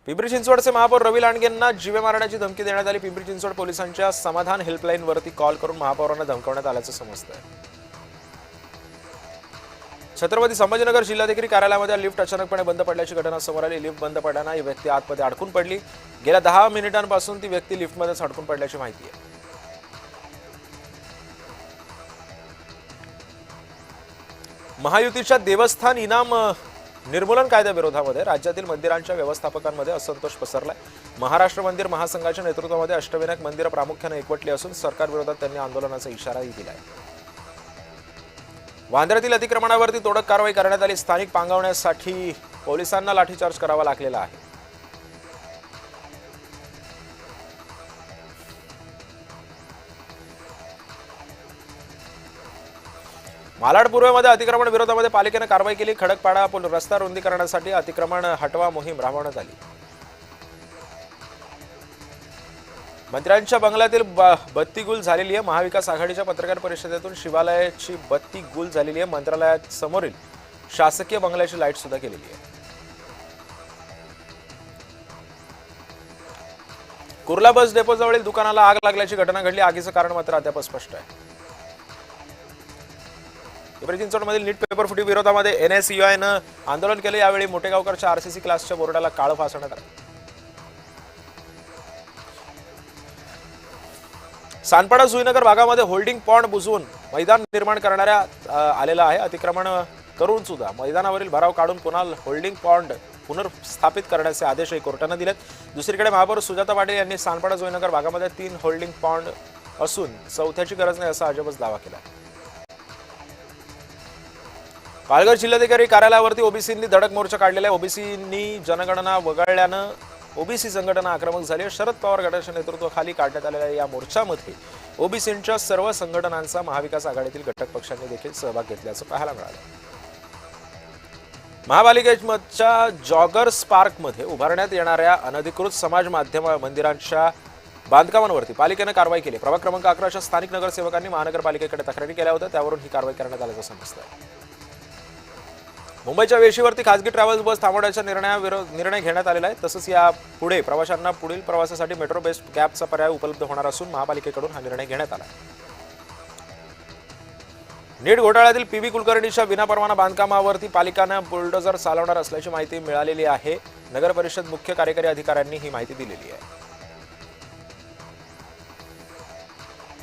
पिंपरी चिंचवडचे महापौर रवी लांडगेंना जीवे मारण्याची धमकी देण्यात आली। पिंपरी चिंचवड पोलिसांच्या समाधान हेल्पलाईनवरती कॉल करून महापौरांना धमकावण्यात आल्याचं समजतंय। छत्रपती संभाजीनगर जिल्हाधिकारी कार्यालयामध्ये लिफ्ट अचानकपणे बंद पडल्याची घटना समोर आली। लिफ्ट बंद पडल्याने ही व्यक्ती आतमध्ये अडकून पडली। गेल्या 10 मिनिटांपासून ती व्यक्ती लिफ्टमध्येच अडकून पडल्याची माहिती आहे। महायुतीच्या देवस्थान इनाम निर्मूलन कायद्याविरोधामध्ये राज्यातील मंदिरांच्या व्यवस्थापकांमध्ये असंतोष पसरलाय। महाराष्ट्र मंदिर महासंघाच्या नेतृत्वामध्ये अष्टविनायक मंदिरं प्रामुख्याने एकवटली असून सरकारविरोधात त्यांनी आंदोलनाचा इशाराही दिलाय। वांद्र्यातील अतिक्रमणावरती तोडक कारवाई करण्यात आली। स्थानिक पांगवण्यासाठी पोलिसांना लाठीचार्ज करावा लागलेला आहे। मालाड पूर्वेमध्ये अतिक्रमण विरोधामध्ये पालिकेने कारवाई केली। खडकपाडा रस्ता रुंदीकरणासाठी अतिक्रमण हटवा मोहीम राबवण्यात आली। मंत्र्यांच्या बंगल्यातील बत्ती गुल झालेली आहे। महाविकास आघाडीच्या पत्रकार परिषदेतून शिवालयाची बत्ती गुल झालेली आहे। मंत्रालयात समोरील शासकीय बंगल्याची लाईट सुद्धा केलेली आहे। कुर्ला बस डेपोजवळील दुकानाला आग लागल्याची घटना घडली। आगीचं कारण मात्र अद्याप स्पष्ट आहे। पिंपरी चिंचवडमधील नीट पेपर फुटी विरोधामध्ये एनएसयूआयनं आंदोलन केले। यावेळी मोठेगावकरच्या आरसीसी क्लासच्या बोर्डाला काळं फासण्यात आलं। सानपाडा जुईनगर भागामध्ये होल्डिंग पॉन्ड बुजवून मैदान निर्माण करणाऱ्या आलेला आहे। अतिक्रमण करून सुद्धा मैदानावरील भराव काढून पुन्हा होल्डिंग पॉन्ड पुनर्स्थापित करण्याचे आदेशही कोर्टाने दिलेत। दुसरीकडे महापौर सुजाता पाटील यांनी सानपाडा जुईनगर भागामध्ये 3 होल्डिंग पॉन्ड असून चौथ्याची गरज नाही असा अजबच दावा केला। पालघर जिल्हाधिकारी कार्यालयावरती ओबीसींनी धडक मोर्चा काढलेला आहे। ओबीसींनी जनगणना वगळल्यानं ओबीसी संघटना आक्रमक झाली आहे। शरद पवार गटाच्या नेतृत्वाखाली काढण्यात आलेल्या या मोर्चामध्ये ओबीसींच्या सर्व संघटनांचा महाविकास आघाडीतील घटक पक्षांनी देखील सहभाग घेतल्याचं पाहायला मिळालं। महापालिकेच्या जॉगर्स पार्कमध्ये उभारण्यात येणाऱ्या अनधिकृत समाज माध्यम मंदिरांच्या बांधकामांवरती पालिकेने कारवाई केली। प्रभाग क्रमांक 11च्या स्थानिक नगरसेवकांनी महानगरपालिकेकडे तक्रारी केल्या होत्या, त्यावरून ही कारवाई करण्यात आल्याचं समजतंय। मुंबईच्या वेशीवरती खासगी ट्रॅव्हल्स बस थांबवण्याचा निर्णय घेण्यात आलेला आहे। तसंच या पुढे प्रवाशांना पुढील प्रवासासाठी मेट्रो बेस्ड कॅबचा पर्याय उपलब्ध होणार असून महापालिकेकडून हा निर्णय घेण्यात आला। नीट घोटाळ्यातील पीव्ही कुलकर्णीच्या विनापरवाना बांधकामावरती पालिकाने बुलडोझर चालवणार असल्याची माहिती मिळालेली आहे। नगर परिषद मुख्य कार्यकारी अधिकाऱ्यांनी ही माहिती दिलेली आहे।